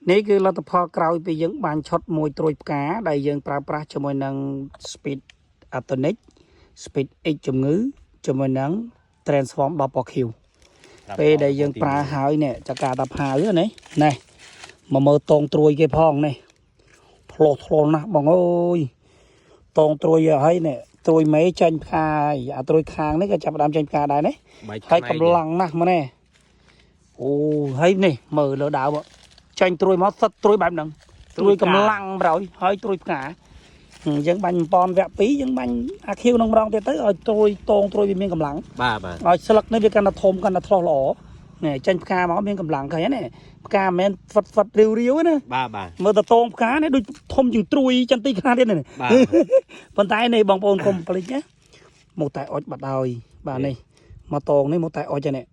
នេះគឺលទ្ធផលក្រោយពីយើងបានឆុតមួយត្រួយផ្កាដែលយើងប្រើប្រាស់ជាមួយនឹង Speed Atonic Speed X ជំងឺជាមួយនឹង Transform 10 Q ពេលដែលយើងប្រើហើយនេះចកាតាផាវនេះនេះមកមើលតងត្រួយគេផងនេះធ្លោះណាស់បងអើយតងត្រួយហើយនេះត្រួយមេចាញ់ផ្កាអាត្រួយខាងនេះក៏ចាប់ផ្ដើមចាញ់ផ្កាដែរនេះហើយកម្លាំងណាស់មកនេះអូហើយនេះមើលលើដើមចាញ់ត្រួយមកសិតត្រួយបែបហ្នឹងត្រួយកម្លាំងប្រហើយត្រួយផ្កាយើងបាញ់ប៉ុនវគ្គ2យើងបាញ់អាខៀវក្នុងម្ដងទៀតទៅឲ្យត្រួយតងត្រួយវាមានកម្លាំងបាទឲ្យស្លឹកនេះវាកាន់តែធំកាន់តែធ្លោះល្អនេះចាញ់ផ្កាមកមានកម្លាំងឃើញណាផ្កាមិនមែនហ្វិតរាវណាបាទមើលទៅតងផ្កានេះដូចធំជាងត្រួយចន្ទទីខ្លះទៀតនេះប៉ុន្តែនេះបងប្អូនកុំភ្លេចណាមកតែអុចបាត់ហើយបាទនេះមកតងនេះមកតែអុចនេះ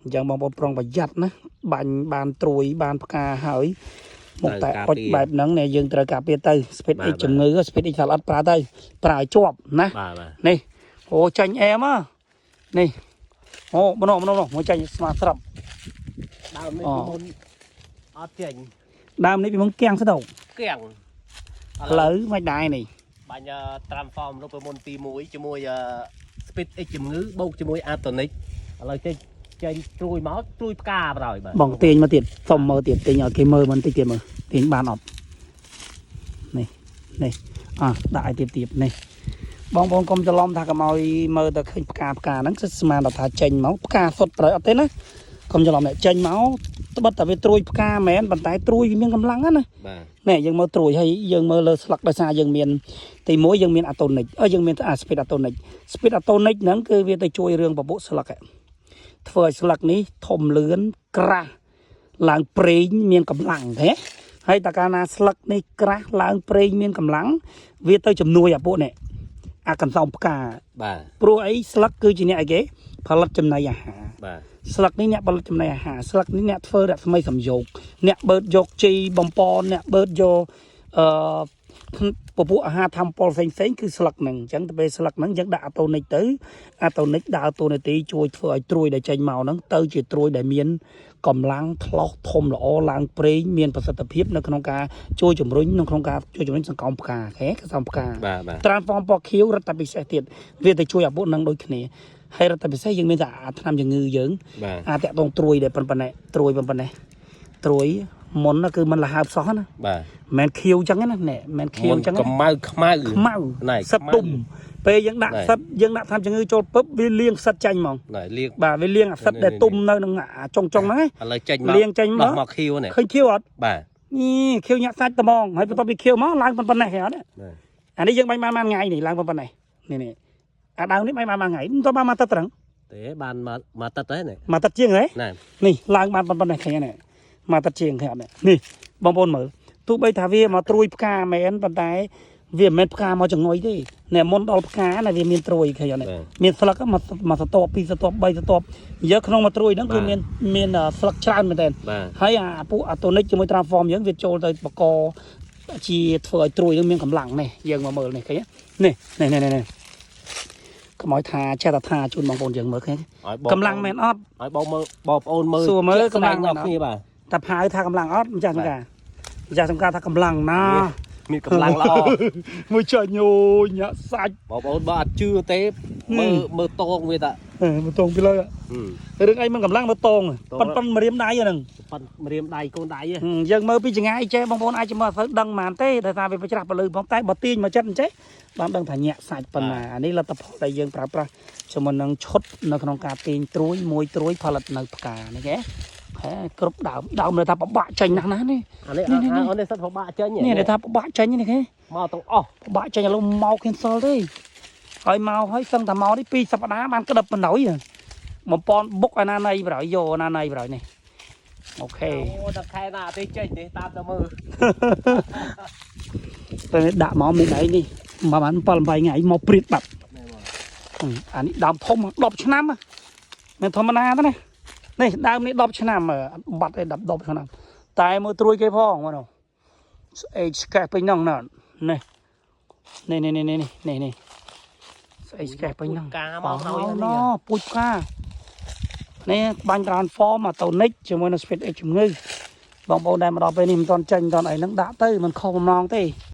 អញ្ចឹងបងប្អូនប្រុងប្រយ័ត្នណាបាញ់បានត្រួយបានផ្កាហើយមកតែអុចបែបហ្នឹងនេះយើងត្រូវការពារទៅ Speed X ជំងឺ Speed X អត់ប្រើទៅប្រើឲ្យជាប់ណានេះអូចាញ់អែមនេះអូម្ដងមកចាញ់ស្មាស្រាប់ដើមនេះពីមុនអត់ចាញ់ដើមនេះពីមុនគៀងស្ដោគៀងឥឡូវមិនដែរនេះបាញ់ Transform រូបមន្តទី1ជាមួយ Speed X ជំងឺបូកជាមួយ Atonic ឥឡូវចេញត្រួយមកត្រួយផ្កាបណ្ដោយបាទបងទាញមកទៀតសុំមើលទៀតទាញឲ្យគេមើលមិនតិចទៀតមើលទាញបានអត់នេះដាក់ឲ្យទៀតនេះបងប្អូនកុំច្រឡំថាកុំឲ្យមើលទៅឃើញផ្កាហ្នឹងគឺស្មានថាចេញមកផ្កាសុទ្ធប្រយអត់ទេណាកុំច្រឡំអ្នកចេញមកត្បិតតែវាត្រួយផ្កាមែនប៉ុន្តែត្រួយវាមានកម្លាំងណាបាទនេះយើងមើលត្រួយហើយយើងមើលលើស្លឹកដោយសារយើងមានទី1យើងមាន Atonic យើងមាន Speed Atonic Speed Atonic ហ្នឹងគឺវាទៅជួយរឿងពពុះស្លឹកធ្វើឲ្យស្លឹកនេះធំលឿនក្រាស់ឡើងប្រេងមានកម្លាំងទេហើយតើកាលណាស្លឹកនេះក្រាស់ឡើងប្រេងមានកម្លាំងវាទៅជំនួយអាពួកនេះអាកន្សោមផ្កាបាទព្រោះអីស្លឹកគឺជាអ្នកអីគេផលិតចំណីអាហារបាទស្លឹកនេះអ្នកផលិតចំណីអាហារស្លឹកនេះអ្នកធ្វើរស្មីសំយោគអ្នកបឺតយកជីបំពន់អ្នកបឺតយកពពុះអាហារធម្មពលផ្សេងគឺស្លឹកហ្នឹងអញ្ចឹងទៅពេលស្លឹកហ្នឹងយើងដាក់ Atonic ទៅ Atonic ដើរតួនាទីជួយធ្វើឲ្យត្រួយដែលចេញមកហ្នឹងទៅជាត្រួយដែលមានកម្លាំងធ្លោះធំល្អឡើងប្រេងមានប្រសិទ្ធភាពនៅក្នុងការជួយជំរុញក្នុងការជួយជំរុញសង្គមផ្កាកសង្គមផ្កា Transform ពណ៌ខៀវរឹតតែពិសេសទៀតវាទៅជួយអាពួកហ្នឹងដូចគ្នាហើយរឹតតែពិសេសយើងមានតែថ្នាំជំងឺយើងតាក់ទងត្រួយដែលប៉ុណ្ណេះត្រួយត្រួយមុនគឺมันលហើបសោះណាបាទមិនខៀវចឹងណានេះមិនខៀវចឹងខ្មៅសិតទុំពេលយើងដាក់សិតយើងដាក់ថ្នាំជំងឺចូលពឹបវាលាងសិតចាញ់ហ្មងលាងបាទវាលាងអាសិតដែលទុំនៅនឹងចុងហ្នឹងឥឡូវចេញមកលាងចេញមកខៀវនេះឃើញខៀវអត់បាទនេះខៀវញាក់សាច់ត្មងហើយបន្ទាប់ពីខៀវមកឡើងប៉ុណ្ណេះហ៎អានេះយើងបាញ់បានថ្ងៃនេះឡើងប៉ុណ្ណេះនេះអាដើមនេះបាញ់បានថ្ងៃមិនទៅបានមកទឹកត្រឹងទេបានមកទឹកទេមកទឹកជាងហ៎នេះឡើងបានប៉ុណ្ណេះឃើញនេះមកទឹកជាងឃើញអត់នេះបងប្អូនមើលទោះបីថាវាមកត្រួយផ្កាមែនប៉ុន្តែវាមិនមែនផ្កាមកចង្អុយទេនេះមុនដល់ផ្កាណាវាមានត្រួយឃើញអត់មានស្លឹកមកសតប2សតប3សតបយកក្នុងមកត្រួយហ្នឹងគឺមានស្លឹកច្រើនមែនតើហើយអាពួក Atonic ជាមួយ Transform យើងវាចូលទៅបកជាធ្វើឲ្យត្រួយនឹងមានកម្លាំងនេះយើងមកមើលនេះឃើញនេះកុំឲ្យថាចេះតែថាជូនបងប្អូនយើងមើលឃើញកម្លាំងមែនអត់ឲ្យបងប្អូនមើលសួរមើលកម្លាំងអត់គ្នាបាទតែផាវថាកម្លាំងអត់ម្ចាស់សំការថាកម្លាំងណាមានកម្លាំងល្អមួយចាញ់ញញាក់សាច់បងប្អូនបើអត់ជឿទេមើលតងវាតាមើលតងពីលើរឿងអីមិនកម្លាំងមើលតងប៉ុនម្រាមដៃហ្នឹងប៉ុនម្រាមដៃកូនដៃយើងមើលពីចង្អាយចេះបងប្អូនអាចจะមើលទៅដឹងហ្មងទេដោយសារវាប្រច្រាស់ពលឺផងតែបើទាញមកចិត្តអញ្ចេះបានដឹងថាញាក់សាច់ប៉ុណ្ណាអានេះលទ្ធផលដែលយើងប្រើប្រាស់ជាមួយនឹងឈុតនៅក្នុងការទាញត្រួយមួយត្រួយផលិតនៅផ្កានេះគេគ្រប់ដើមនៅថាពិបាកចេញណាស់ណានេះអានេះអូននេះសិតពិបាកចេញនេះថាពិបាកចេញនេះគេមកទាំងអស់ពិបាកចេញឥឡូវមកឃើញសល់ទេហើយមកហើយសឹងតែមកនេះ2សប្តាហ៍បានក្តឹបបណ្ដោយបំពន់បុកអាណាណៃប្រយយកអាណាណៃប្រយនេះអូខេអូតែខែណាទេចេញទេតាមតែមើលតែដាក់មកមានអីនេះមកបាន7 8ថ្ងៃមកព្រាតបាត់អានេះដើមធំ10ឆ្នាំមិនធម្មតាទេណានេះដើមនេះ10ឆ្នាំបាត់ឯ10ឆ្នាំតែមើលត្រួយគេផងមកនោះអេស្កេពេញហ្នឹងនេះស្អីស្កេពេញហ្នឹងកាមកណោពូជផ្កានេះបាញ់ Transform Atonicជាមួយនឹង Speed X ជំងឺ បងប្អូនដែលមកដល់ពេលនេះមិនទាន់ចេញមិនទាន់អីហ្នឹងដាក់ទៅមិនខុសបំណងទេ